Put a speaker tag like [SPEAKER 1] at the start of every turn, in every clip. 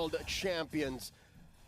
[SPEAKER 1] World Champions.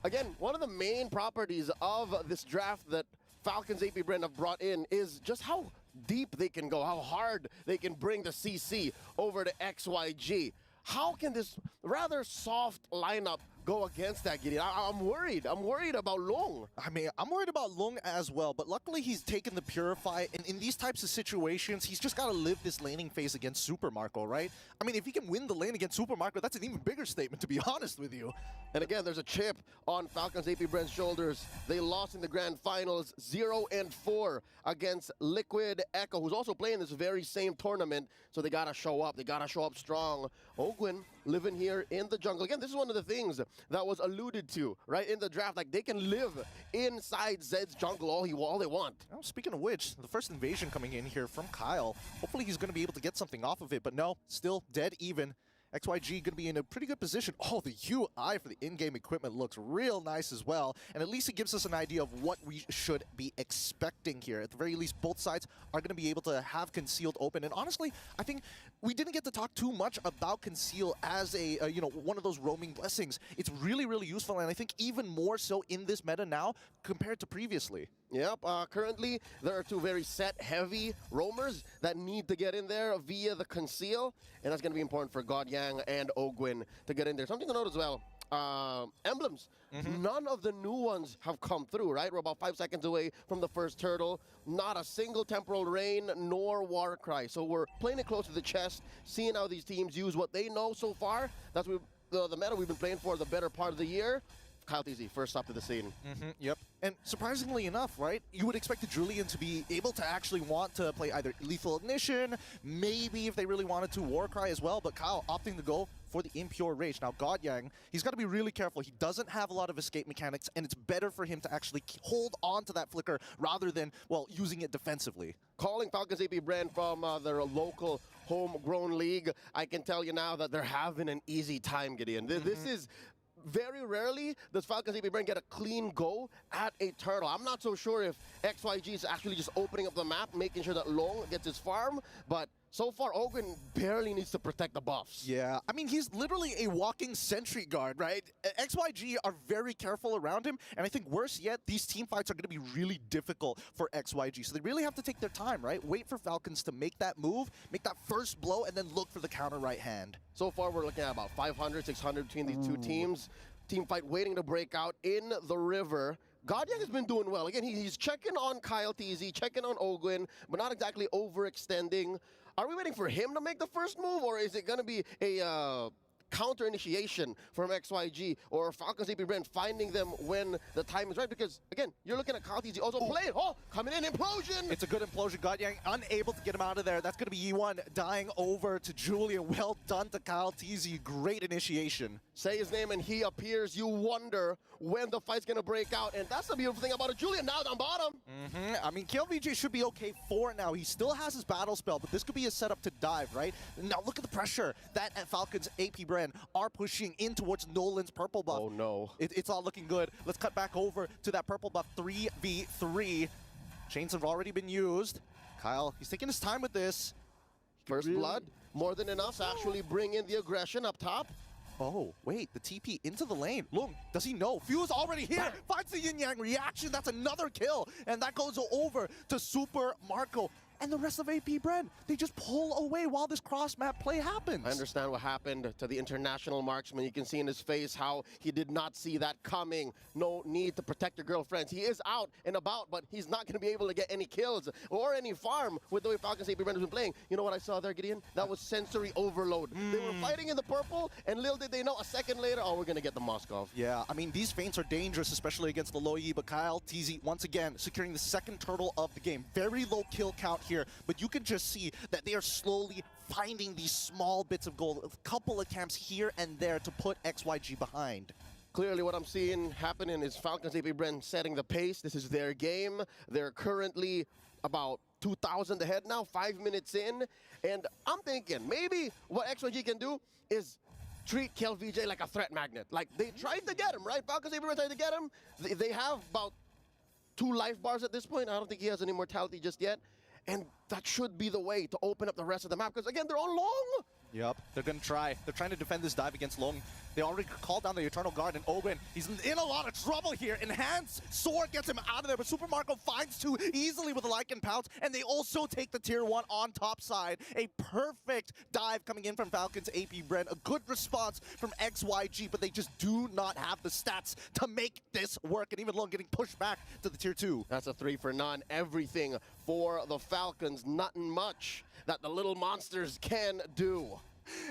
[SPEAKER 1] Again, one of the main properties of this draft that Falcons APBREN have brought in is just how deep they can go, how hard they can bring the CC over to XYG. How can this rather soft lineup go against that, Gideon? I'm worried. I'm worried about Long.
[SPEAKER 2] I mean, I'm worried about Long as well, but luckily he's taken the Purify, and in these types of situations, he's just got to live this laning phase against Super Marco, right? I mean, if he can win the lane against Super Marco, that's an even bigger statement, to be honest with you.
[SPEAKER 1] And again, there's a chip on Falcons APBREN's shoulders. They lost in the grand finals 0-4 against Liquid Echo, who's also playing this very same tournament, so they got to show up. They got to show up strong. Ogwin living here in the jungle. Again, this is one of the things that was alluded to, right, in the draft. Like, they can live inside Zed's jungle all they want.
[SPEAKER 2] Oh, speaking of which, the first invasion coming in here from Kyle. Hopefully he's going to be able to get something off of it, but no, still dead even. XYG going to be in a pretty good position. Oh, the UI for the in-game equipment looks real nice as well. And at least it gives us an idea of what we should be expecting here. At the very least, both sides are going to be able to have Concealed open. And honestly, I think we didn't get to talk too much about Conceal as a, one of those roaming blessings. It's really, really useful. And I think even more so in this meta now compared to previously.
[SPEAKER 1] Yep, currently there are two very set-heavy roamers that need to get in there via the Conceal, and that's going to be important for GodYang and Ogwin to get in there. Something to note as well, emblems. None of the new ones have come through, right? We're about 5 seconds away from the first turtle. Not a single Temporal Rain nor Warcry. So we're playing it close to the chest, seeing how these teams use what they know so far. That's the meta we've been playing for the better part of the year. Kyle TZ, first up to the scene.
[SPEAKER 2] Yep. And surprisingly enough, right, you would expect the Julian to be able to actually want to play either Lethal Ignition, maybe if they really wanted to Warcry as well, but Kyle opting to go for the Impure Rage. Now, GodYang, he's got to be really careful. He doesn't have a lot of escape mechanics, and it's better for him to actually hold on to that flicker rather than, well, using it defensively.
[SPEAKER 1] Calling Falcons APBREN from their local homegrown league, I can tell you now that they're having an easy time, Gideon. This is... Very rarely does Falcons APBREN get a clean go at a turtle. I'm not so sure if XYG is actually just opening up the map, making sure that Long gets his farm, but so far, Ogwin barely needs to protect the buffs.
[SPEAKER 2] Yeah, I mean, he's literally a walking sentry guard, right? XYG are very careful around him, and I think worse yet, these team fights are going to be really difficult for XYG. So they really have to take their time, right? Wait for Falcons to make that move, make that first blow, and then look for the counter right hand.
[SPEAKER 1] So far, we're looking at about 500, 600 between these two teams. Team fight waiting to break out in the river. GodYang has been doing well. Again, he's checking on Kyle TZ, checking on Ogwin, but not exactly overextending. Are we waiting for him to make the first move, or is it going to be a counter initiation from XYG or Falcons APBREN finding them when the time is right? Because, again, you're looking at Kyle TZ also playing. Oh, coming in, implosion!
[SPEAKER 2] It's a good implosion. GodYang unable to get him out of there. That's going to be E1 dying over to Julian. Well done to Kyle TZ. Great initiation.
[SPEAKER 1] Say his name and he appears. You wonder when the fight's going to break out. And that's the beautiful thing about it. Julian now down bottom.
[SPEAKER 2] I mean, KLVJ should be okay for it now. He still has his battle spell, but this could be a setup to dive, right? Now look at the pressure that Falcons APBREN are pushing in towards Nolan's purple buff.
[SPEAKER 1] Oh no.
[SPEAKER 2] It's all looking good. Let's cut back over to that purple buff 3v3. Chains have already been used. Kyle, he's taking his time with this.
[SPEAKER 1] First blood, more than enough to actually bring in the aggression up top.
[SPEAKER 2] Oh, wait, the TP into the lane. Loom, does he know? Fuse already here. Finds the yin-yang reaction. That's another kill. And that goes over to Super Marco. And the rest of APBREN, they just pull away while this cross-map play happens.
[SPEAKER 1] I understand what happened to the international marksman. You can see in his face how he did not see that coming. No need to protect your girlfriends. He is out and about, but he's not going to be able to get any kills or any farm with the way Falcons APBREN has been playing. You know what I saw there, Gideon? That was sensory overload. They were fighting in the purple, and little did they know, a second later, oh, we're going to get the Moskov.
[SPEAKER 2] Yeah, I mean, these feints are dangerous, especially against the low E, but Kyle TZ, once again, securing the second turtle of the game. Very low kill count here, but you can just see that they are slowly finding these small bits of gold, a couple attempts here and there to put XYG behind.
[SPEAKER 1] Clearly what I'm seeing happening is Falcons APBREN setting the pace. This is their game. They're currently about 2,000 ahead now, 5 minutes in. And I'm thinking maybe what XYG can do is treat KLVJ like a threat magnet. Like, they tried to get him, right? Falcons APBREN tried to get him. They have about 2 life bars at this point. I don't think he has any mortality just yet. and that should be the way to open up the rest of the map, because again, they're all long.
[SPEAKER 2] Yep, they're going to try. They're trying to defend this dive against Long. They already called down the Eternal Guard, and Ogwen, he's in a lot of trouble here. Enhanced Sword gets him out of there, but Super Marco finds two easily with a Lycan Pounce, and they also take the Tier 1 on top side. A perfect dive coming in from Falcons APBREN. A good response from XYG, but they just do not have the stats to make this work, and even Long getting pushed back to the Tier 2.
[SPEAKER 1] That's a 3 for none. Everything for the Falcons. Nothing much that the little monsters can do.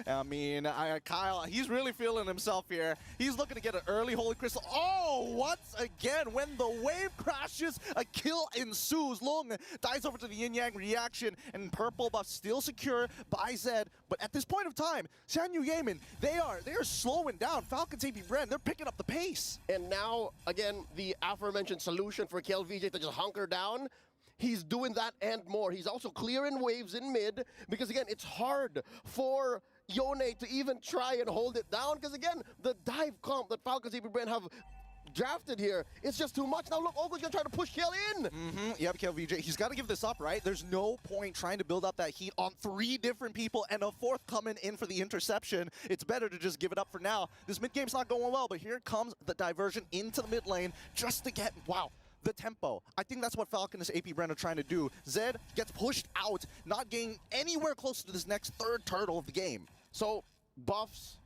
[SPEAKER 2] I mean, Kyle, he's really feeling himself here. He's looking to get an early Holy Crystal. Oh, once again, when the wave crashes, a kill ensues. Long dies over to the yin-yang reaction, and purple buff still secure by Zed. But at this point of time, XIANYOU Gaming, they are slowing down. Falcons APBREN, they're picking up the pace.
[SPEAKER 1] And now, again, the aforementioned solution for KLVJ to just hunker down. He's doing that and more. He's also clearing waves in mid, because again, it's hard for Yone to even try and hold it down, because again, the dive comp that Falcons APBREN have drafted here, it's just too much. Now look, Ogwen's gonna try to push KL in.
[SPEAKER 2] Yep, KLVJ, he's got to give this up, right? There's no point trying to build up that heat on 3 different people and a 4th coming in for the interception. It's better to just give it up for now. This mid game's not going well, but here comes the diversion into the mid lane just to get, wow, the tempo. I think that's what Falcons APBREN are trying to do. Zed gets pushed out, not getting anywhere close to this next 3rd turtle of the game.
[SPEAKER 1] So, buffs,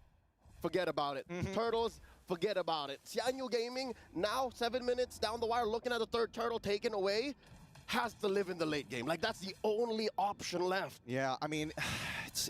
[SPEAKER 1] forget about it. Turtles, forget about it. XIANYOU Gaming, now 7 minutes down the wire, looking at the 3rd turtle taken away, has to live in the late game. Like, that's the only option left.
[SPEAKER 2] Yeah, I mean,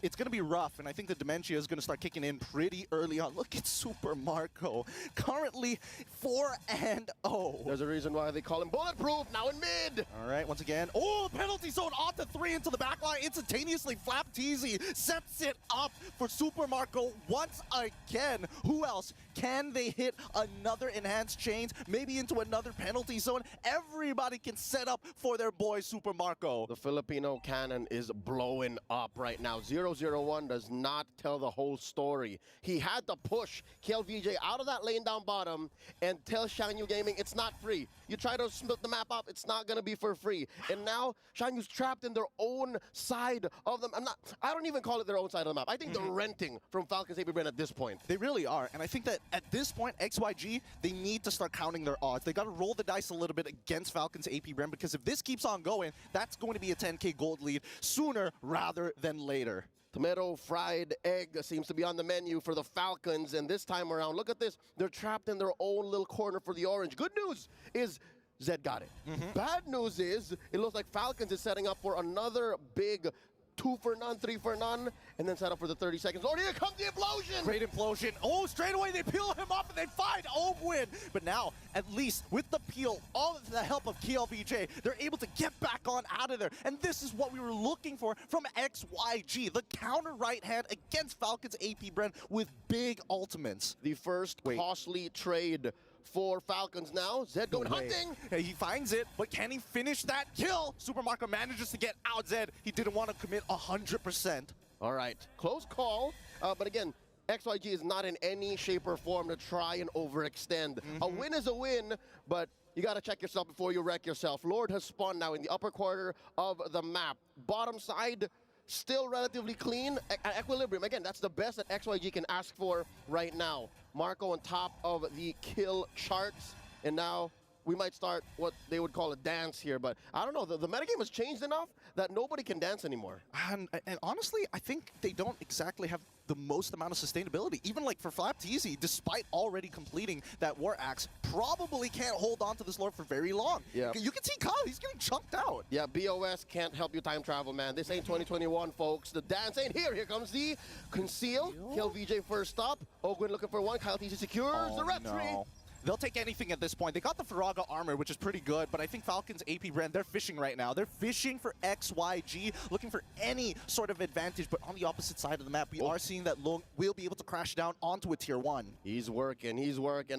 [SPEAKER 2] it's going to be rough, and I think the Dementia is going to start kicking in pretty early on. Look at Super Marco, currently 4-0.
[SPEAKER 1] There's a reason why they call him bulletproof, now in mid.
[SPEAKER 2] All right, once again, oh, penalty zone onto 3 into the back line. Instantaneously, Flap Teasy sets it up for Super Marco once again. Who else? Can they hit another enhanced chains, maybe into another penalty zone? Everybody can set up for their boy Super Marco.
[SPEAKER 1] The Filipino cannon is blowing up right now. 001 does not tell the whole story. He had to push KLVJ out of that lane down bottom and tell XIANYOU Gaming it's not free. You try to split the map up, it's not going to be for free. And now XIANYOU's trapped in their own side of them. I don't even call it their own side of the map. I think they're renting from Falcons APBREN at this point.
[SPEAKER 2] They really are. And I think that at this point, XYG, they need to start counting their odds. They got to roll the dice a little bit against Falcons APBREN, because if this keeps on going, that's going to be a 10K gold lead sooner rather than later.
[SPEAKER 1] Tomato fried egg seems to be on the menu for the Falcons, and this time around, look at this. They're trapped in their own little corner for the orange. Good news is Zed got it. Bad news is it looks like Falcons is setting up for another big 2 for none, 3 for none, and then set up for the 30 seconds. Oh, here comes the implosion!
[SPEAKER 2] Great implosion. Oh, straight away they peel him off and they find Ogwen. But now, at least with the peel, all of the help of KLVJ, they're able to get back on out of there. And this is what we were looking for from XYG, the counter right hand against Falcons APBREN with big ultimates.
[SPEAKER 1] The first costly trade for Falcons now. Zed going hunting.
[SPEAKER 2] Yeah, he finds it, but can he finish that kill? Super Marco manages to get out Zed. He didn't want to commit 100%.
[SPEAKER 1] All right, close call. But again, XYG is not in any shape or form to try and overextend. A win is a win, but you got to check yourself before you wreck yourself. Lord has spawned now in the upper quarter of the map. Bottom side, still relatively clean. At equilibrium, again, that's the best that XYG can ask for right now. Marco on top of the kill charts, and now we might start what they would call a dance here, but I don't know, the metagame has changed enough that nobody can dance anymore.
[SPEAKER 2] And honestly, I think they don't exactly have the most amount of sustainability. Even like for Flap Teasy, despite already completing that War Axe, probably can't hold on to this Lord for very long.
[SPEAKER 1] Yeah.
[SPEAKER 2] You can see Kyle, he's getting chunked out.
[SPEAKER 1] Yeah, BOS can't help you time travel, man. This ain't 2021, folks. The dance ain't here. Here comes the conceal. KLVJ first up. Ogwen looking for one. Kyle Teasy secures the red tree.
[SPEAKER 2] They'll take anything at this point. They got the Faraga armor, which is pretty good, but I think Falcons APBREN, they're fishing right now. They're fishing for XYG, looking for any sort of advantage, but on the opposite side of the map, we are seeing that Long will be able to crash down onto a tier 1.
[SPEAKER 1] He's working.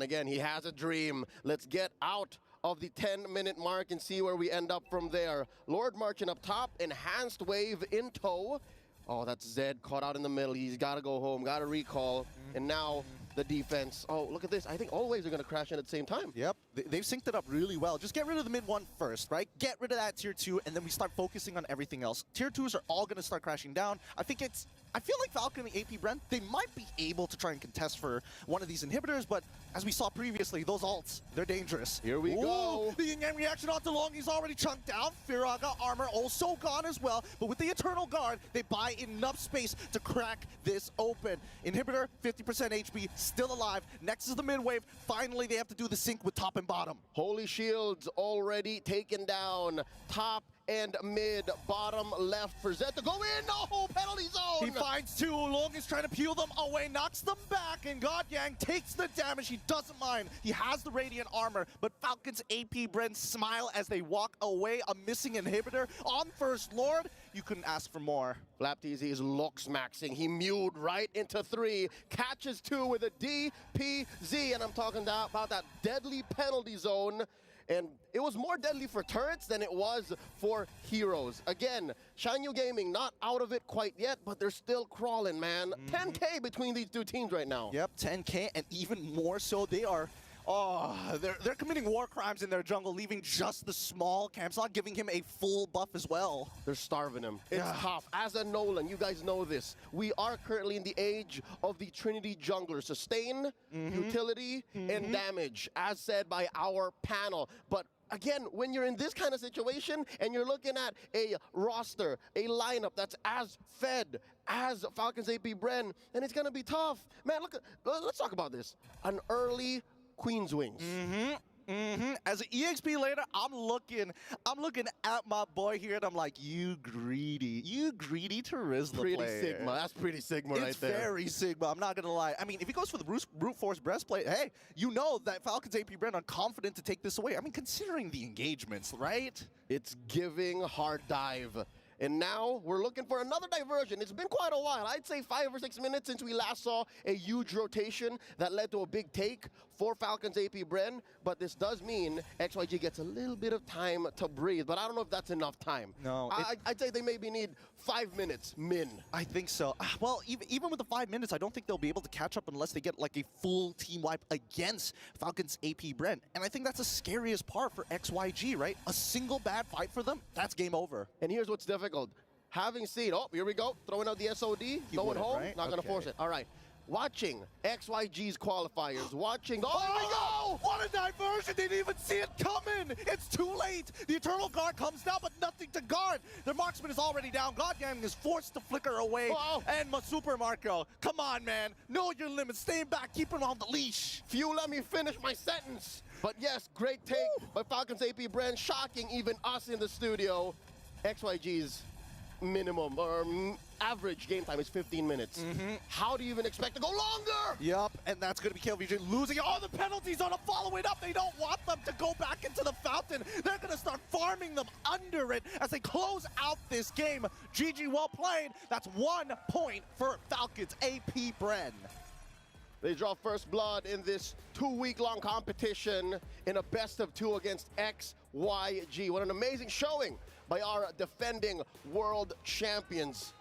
[SPEAKER 1] Again, he has a dream. Let's get out of the 10-minute mark and see where we end up from there. Lord marching up top, enhanced wave in tow. Oh, that's Zed caught out in the middle. He's got to go home, got to recall. And now the defense. Oh, look at this. I think all waves are going to crash in at the same time.
[SPEAKER 2] Yep, they've synced it up really well. Just get rid of the mid one first, right? Get rid of that tier 2, and then we start focusing on everything else. Tier 2s are all going to start crashing down. I feel like Falcon and APBREN, they might be able to try and contest for one of these inhibitors, but as we saw previously, those ults, they're dangerous.
[SPEAKER 1] Here we go.
[SPEAKER 2] The yin-yang reaction onto Long, he's already chunked down. Firaga armor also gone as well, but with the Eternal Guard, they buy enough space to crack this open. Inhibitor, 50% HP, still alive. Next is the mid wave. Finally, they have to do the sync with top and bottom.
[SPEAKER 1] Holy Shields already taken down. Top and mid, bottom left for Zed to go in. No, penalty zone.
[SPEAKER 2] He finds two. Long is trying to peel them away, knocks them back, and GodYang takes the damage. He doesn't mind. He has the Radiant armor, but Falcons APBREN smile as they walk away. A missing inhibitor on First Lord. You couldn't ask for more.
[SPEAKER 1] FlapTZ is looks maxing. He mewed right into 3, catches 2 with a DPZ, and I'm talking about that deadly penalty zone. And it was more deadly for turrets than it was for heroes. Again, XIANYOU Gaming not out of it quite yet, but they're still crawling, man. 10K between these two teams right now.
[SPEAKER 2] Yep, 10K, and even more so, they are... Oh, they're committing war crimes in their jungle, leaving just the small camps, not giving him a full buff as well.
[SPEAKER 1] They're starving him. It's tough. As a Nolan, you guys know this. We are currently in the age of the Trinity jungler. Sustain, utility, and damage, as said by our panel. But again, when you're in this kind of situation and you're looking at a roster, a lineup that's as fed as Falcons APBREN, then it's going to be tough. Man, let's talk about this. An early Queen's Wings.
[SPEAKER 2] As an EXP later, I'm looking at my boy here, and I'm like, you greedy Terizla
[SPEAKER 1] Pretty
[SPEAKER 2] player.
[SPEAKER 1] Sigma. That's pretty Sigma right there.
[SPEAKER 2] It's very Sigma, I'm not gonna lie. I mean, if he goes for the brute force breastplate, hey, you know that Falcons APBREN are confident to take this away. I mean, considering the engagements, right?
[SPEAKER 1] It's giving hard dive. And now we're looking for another diversion. It's been quite a while. I'd say 5 or 6 minutes since we last saw a huge rotation that led to a big take for Falcons APBREN. But this does mean XYG gets a little bit of time to breathe. But I don't know if that's enough time.
[SPEAKER 2] No.
[SPEAKER 1] I'd say they maybe need 5 minutes, min.
[SPEAKER 2] I think so. Well, even with the 5 minutes, I don't think they'll be able to catch up unless they get like a full team wipe against Falcons APBREN. And I think that's the scariest part for XYG, right? A single bad fight for them, that's game over.
[SPEAKER 1] And here's what's difficult. Having seen, oh, here we go, throwing out the SOD, going home,
[SPEAKER 2] right?
[SPEAKER 1] not going to force it. All right. Watching XYG's qualifiers, watching, oh, here we go!
[SPEAKER 2] What a diversion! They didn't even see it coming! It's too late! The Eternal Guard comes down, but nothing to guard! Their marksman is already down. GodYang is forced to flicker away. And Super Marco, come on, man. Know your limits. Stay back. Keep him on the leash.
[SPEAKER 1] Few, let me finish my sentence. But yes, great take by Falcons APBREN, shocking even us in the studio. XYG's minimum or average game time is 15 minutes. How do you even expect to go longer?
[SPEAKER 2] Yup, and that's going to be KLVJ losing all the penalties on a follow it up. They don't want them to go back into the fountain. They're going to start farming them under it as they close out this game. GG, well played. That's 1 point for Falcons APBREN.
[SPEAKER 1] They draw first blood in this 2-week-long competition in a best-of-2 against XYG. What an amazing showing by our defending world champions.